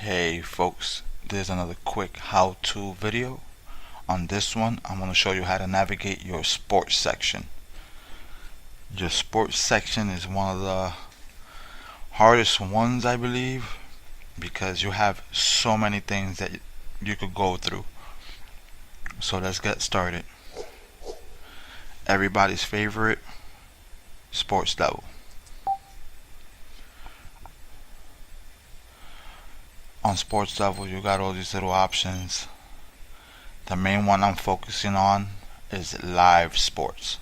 Hey folks, there's another quick how-to video. On this one, I'm going to show you how to navigate your sports section. Your sports section is one of the hardest ones, I believe, because you have so many things that you could go through. So let's get started. Everybody's favorite, sports level. On sports level, you got all these little options. The main one I'm focusing on is live sports.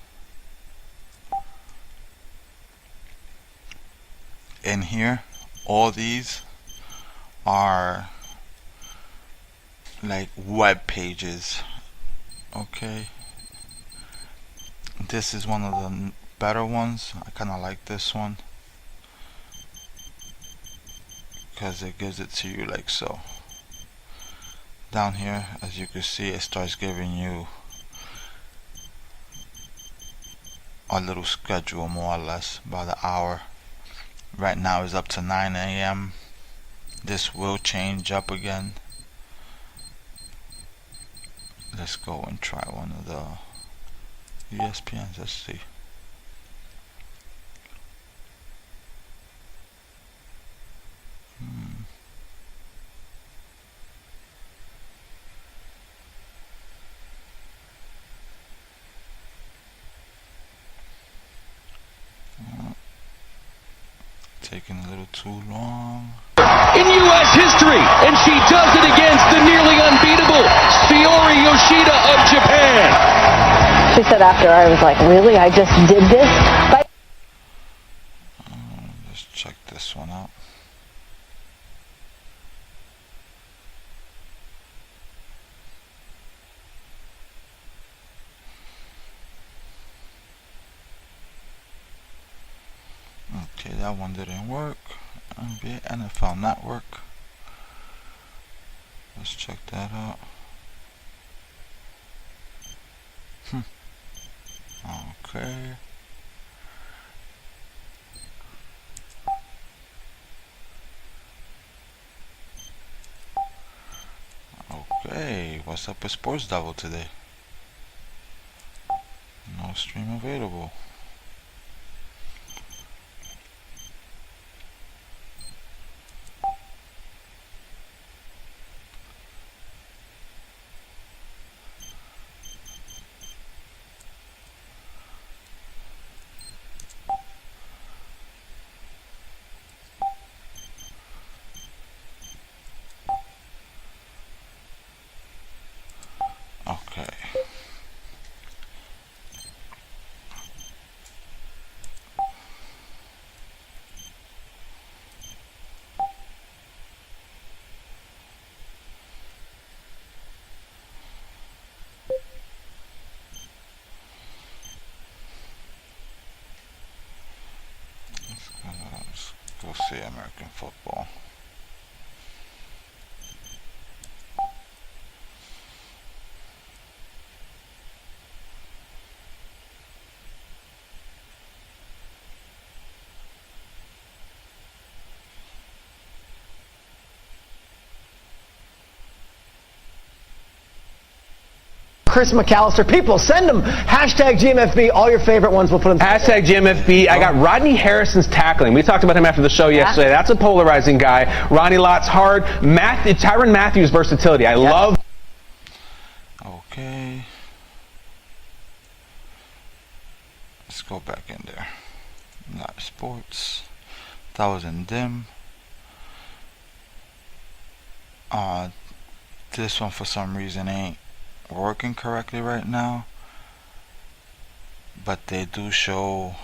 In here, all these are like web pages. Okay, this is one of the better ones. I kind of like this one because it gives it to you like so. Down here, as you can see, it starts giving you a little schedule, more or less, by the hour. Right now is up to 9 a.m. This will change up again. Let's go and try one of the ESPNs. Let's see. Taking a little too long. In U.S. history, and she does it against the nearly unbeatable Saori Yoshida of Japan. She said after, I was like, really? I just did this? Let's check this one out. Okay, that one didn't work. NBA NFL Network. Let's check that out. Okay. Okay, what's up with Sports Devil today? No stream available. Okay. Let's go see American football. Chris McAllister. People, send them. Hashtag GMFB. All your favorite ones. We'll put them. Hashtag GMFB. I got Rodney Harrison's tackling. We talked about him after the show yesterday. That's a polarizing guy. Ronnie Lott's hard. Tyrann Mathieu's versatility. I love. Okay. Let's go back in there. Live sports. That was in dim. This one for some reason ain't working correctly right now, but they do show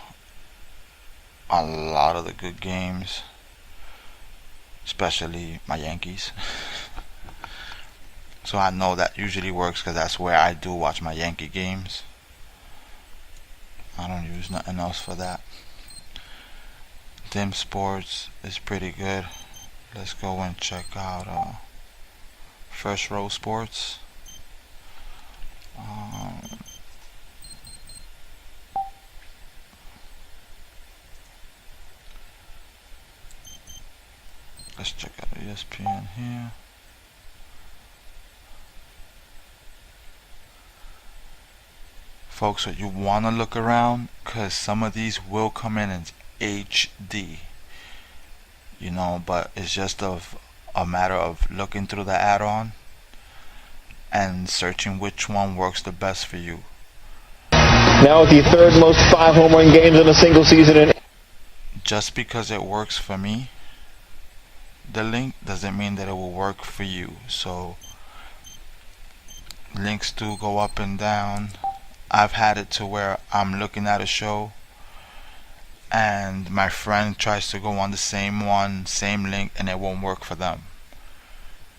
a lot of the good games, especially my Yankees. So I know that usually works because that's where I do watch my Yankee games. I don't use nothing else for that. Dim Sports is pretty good. Let's go and check out First Row Sports. Let's check out ESPN here. Folks, so you want to look around, because some of these will come in as HD, you know, but it's just a matter of looking through the add-on and searching which one works the best for you. Now with the third most 5 home run games in a single season. Just because it works for me, the link, doesn't mean that it will work for you. So links do go up and down. I've had it to where I'm looking at a show and my friend tries to go on the same one, same link, and it won't work for them.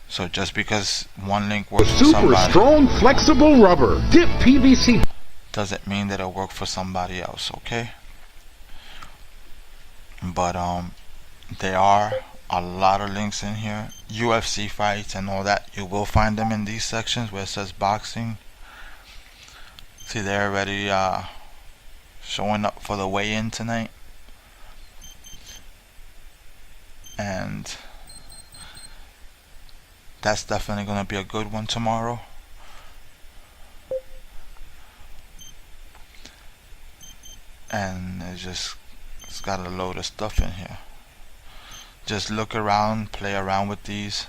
So just because one link works for somebody, super strong flexible rubber dip PVC, doesn't mean that it'll work for somebody else, okay? But there are a lot of links in here. UFC fights and all that, you will find them in these sections where it says boxing. See, they're already showing up for the weigh-in tonight. And that's definitely going to be a good one tomorrow. And it's got a load of stuff in here. Just look around, play around with these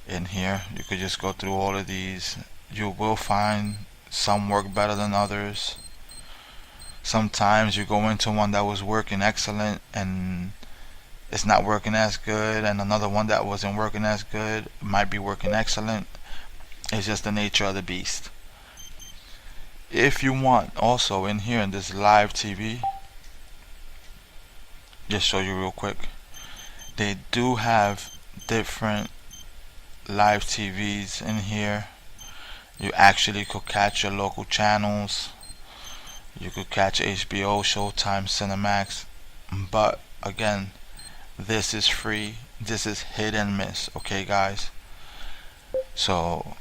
in here. You could just go through all of these. You will find some work better than others. Sometimes you go into one that was working excellent and it's not working as good, and another one that wasn't working as good might be working excellent. It's just the nature of the beast. If you want, also in here in this live TV, just show you real quick, they do have different live TVs in here. You actually could catch your local channels. You could catch HBO, Showtime, Cinemax. But again, this is free. This is hit and miss, okay guys? So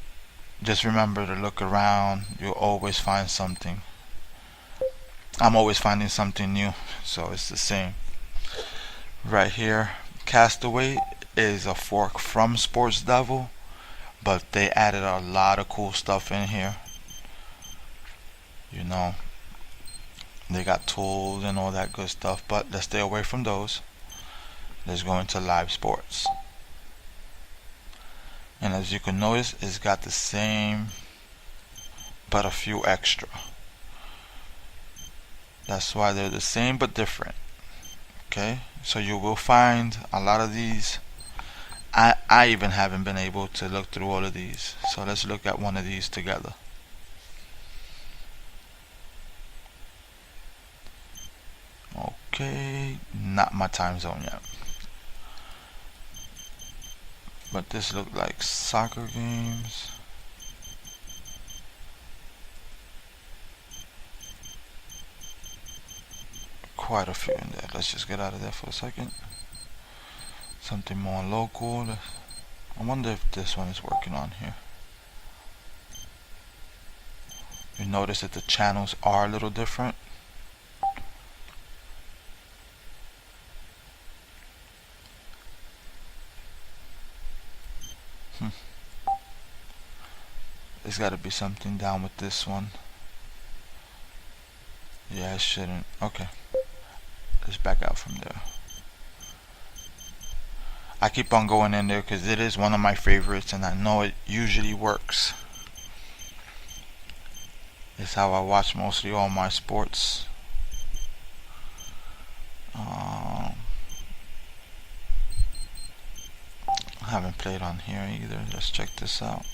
just remember to look around. You'll always find something. I'm always finding something new, so it's the same. Right here, Castaway is a fork from Sports Devil, but they added a lot of cool stuff in here. You know, they got tools and all that good stuff, but let's stay away from those. Let's go into live sports. And as you can notice, it's got the same but a few extra. That's why they're the same but different. Okay, so you will find a lot of these. I even haven't been able to look through all of these. So let's look at one of these together. Okay, not my time zone yet. But this looked like soccer games. Quite a few in there. Let's just get out of there for a second. Something more local. I wonder if this one is working on here. You notice that the channels are a little different. There's got to be something down with this one. Yeah, it shouldn't. Okay. Let's back out from there. I keep on going in there because it is one of my favorites and I know it usually works. It's how I watch mostly all my sports. I haven't played on here either. Let's check this out.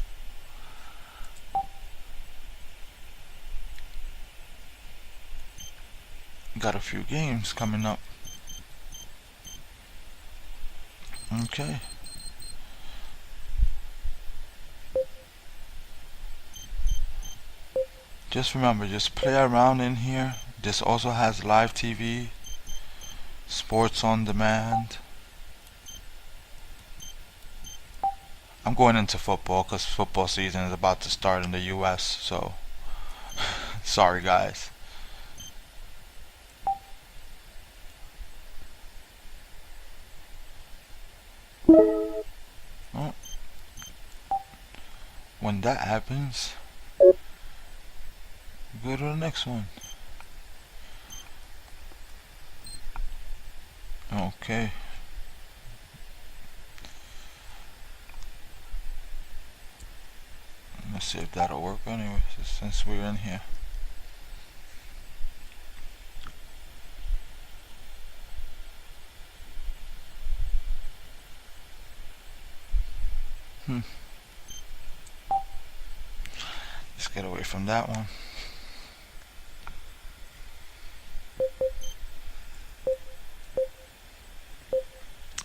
Got a few games coming up. Okay. Just remember, just play around in here. This also has live TV, sports on demand. I'm going into football because football season is about to start in the US, so sorry guys. Oh. When that happens, go to the next one. Okay. Let's see if that'll work anyway, since we're in here. Let's get away from that one.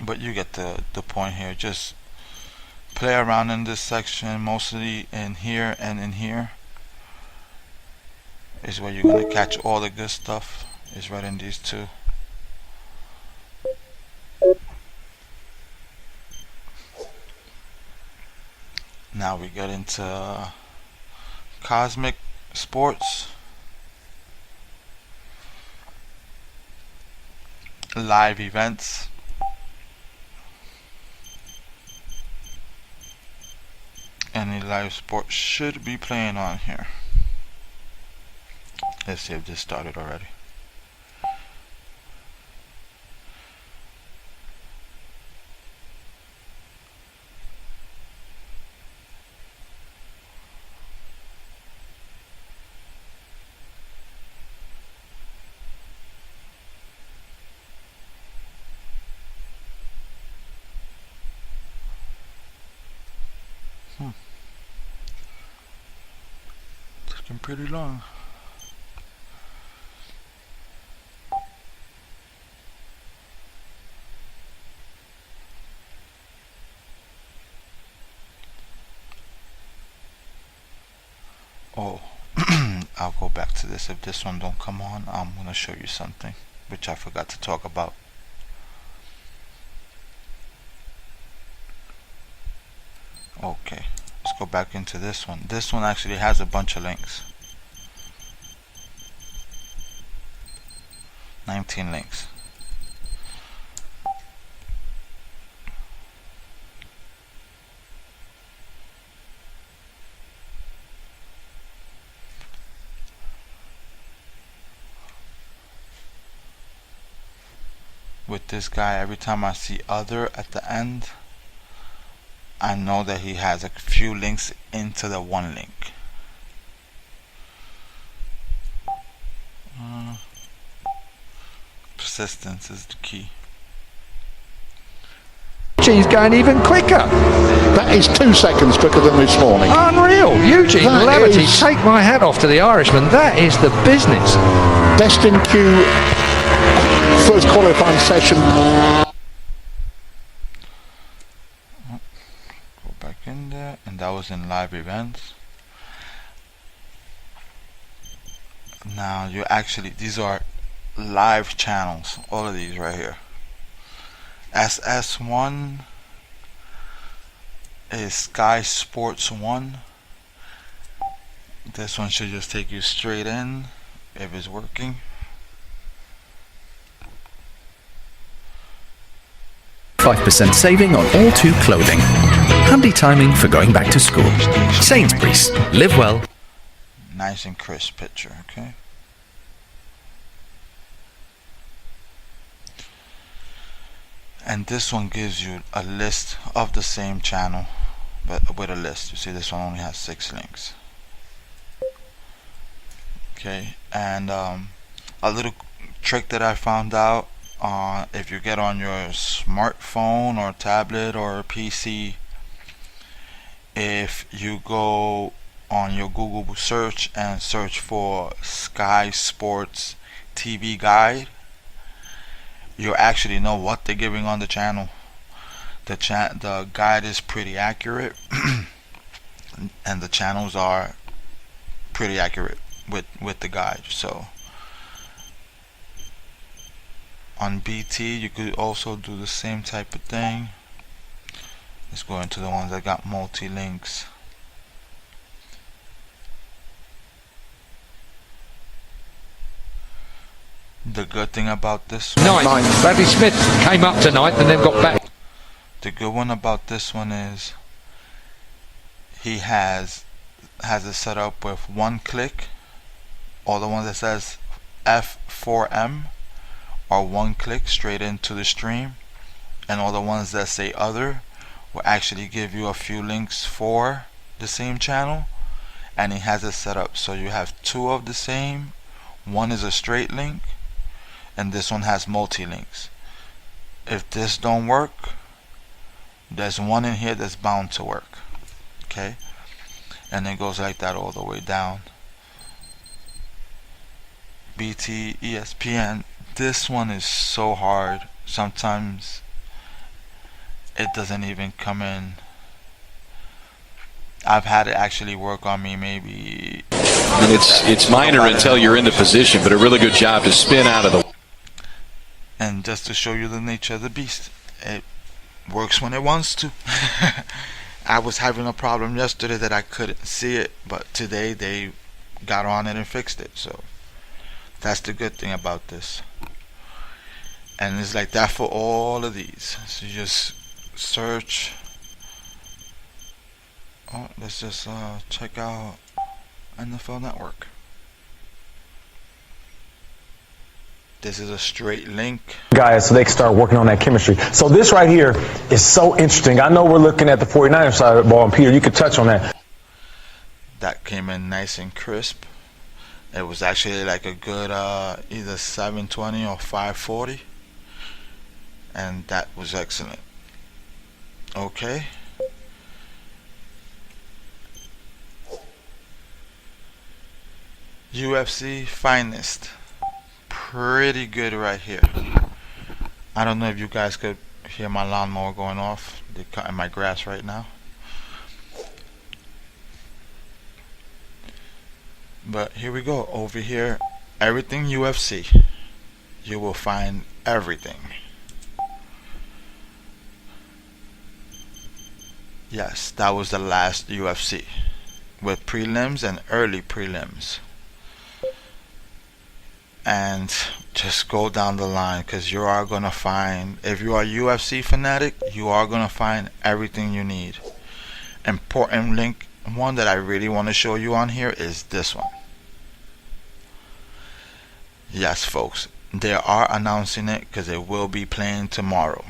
But you get the point here. Just play around in this section, mostly in here and in here is where you're gonna catch all the good stuff, is right in these two. Now we get into Cosmic Sports, live events, any live sports should be playing on here. Let's see if this started already. Taking pretty long. Oh, I'll go back to this. If this one don't come on, I'm gonna show you something which I forgot to talk about. Okay, let's go back into this one. This one actually has a bunch of links. 19 links. With this guy, every time I see other at the end, I know that he has a few links into the one link. Persistence is the key. Eugene's going even quicker. That is 2 seconds quicker than this morning. Unreal. Eugene That Lamberty, is- take my hat off to the Irishman. That is the business. Best in queue, first qualifying session. Go back in there, and that was in live events. Now you actually, these are live channels, all of these right here. SS1 is Sky Sports 1. This one should just take you straight in if it's working. %5 saving on all two clothing. Handy timing for going back to school. Sainsbury's. Live well. Nice and crisp picture, okay? And this one gives you a list of the same channel, but with a list. You see, this one only has 6 links. Okay, and a little trick that I found out, if you get on your smartphone or tablet or PC, if you go on your Google search and search for Sky Sports TV Guide, you actually know what they're giving on the channel. The guide is pretty accurate and the channels are pretty accurate with the guide. So on BT you could also do the same type of thing. Let's go into the ones that got multi-links. The good thing about this one, Bradley Smith came up tonight and then got back. The good one about this one is he has it set up with one click. All the ones that says F4M are one click straight into the stream, and all the ones that say other will actually give you a few links for the same channel. And he has it set up so you have two of the same. One is a straight link and this one has multi-links. If this don't work, there's one in here that's bound to work. Okay, and it goes like that all the way down. BT, ESPN. This one is so hard. Sometimes it doesn't even come in. I've had it actually work on me maybe. And it's minor until you're in the position, but a really good job to spin out of the. And just to show you the nature of the beast, it works when it wants to. I was having a problem yesterday that I couldn't see it, but today they got on it and fixed it. So that's the good thing about this. And it's like that for all of these. So you just search. Oh, let's just check out NFL Network. This is a straight link. Guys, so they can start working on that chemistry. So this right here is so interesting. I know we're looking at the 49ers side of the ball, and Peter, you could touch on that. That came in nice and crisp. It was actually like a good either 720 or 540. And that was excellent. Okay. UFC Finest. Pretty good right here. I don't know if you guys could hear my lawnmower going off. They're cutting my grass right now. But here we go. Over here, everything UFC. You will find everything. Yes, that was the last UFC with prelims and early prelims. And just go down the line, because you are going to find, if you are a UFC fanatic, you are going to find everything you need. Important link, one that I really want to show you on here is this one. Yes, folks, they are announcing it because it will be playing tomorrow.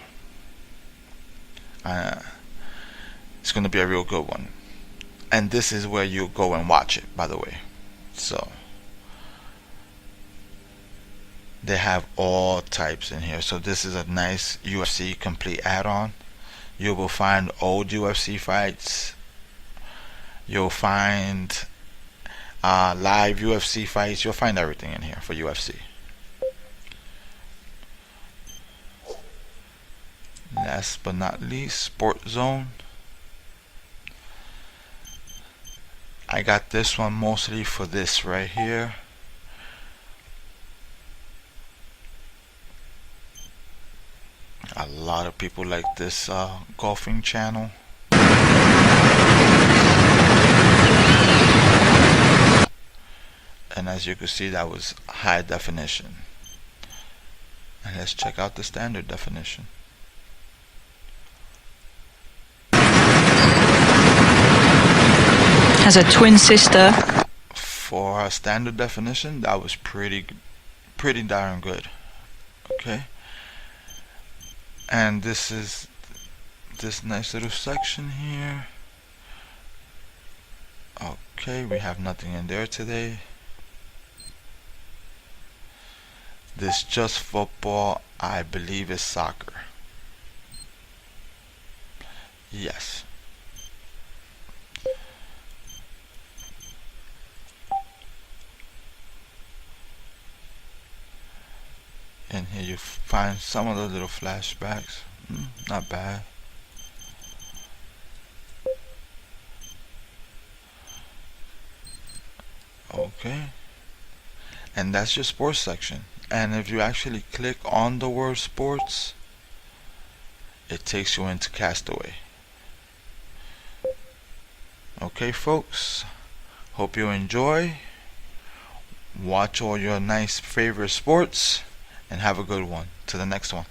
It's going to be a real good one. And this is where you go and watch it, by the way. So they have all types in here. So this is a nice UFC complete add-on. You will find old UFC fights. You'll find live UFC fights. You'll find everything in here for UFC. Last but not least, Sport Zone. I got this one mostly for this right here. A lot of people like this golfing channel. And as you can see, that was high definition. And let's check out the standard definition. Has a twin sister. For a standard definition, that was pretty darn good. Okay. And this is this nice little section here. Okay, we have nothing in there today. This just football, I believe, is soccer. Yes. And here you find some of the little flashbacks. Not bad. Okay. And that's your sports section. And if you actually click on the word sports, it takes you into Castaway. Okay, folks. Hope you enjoy. Watch all your nice favorite sports. And have a good one. To the next one.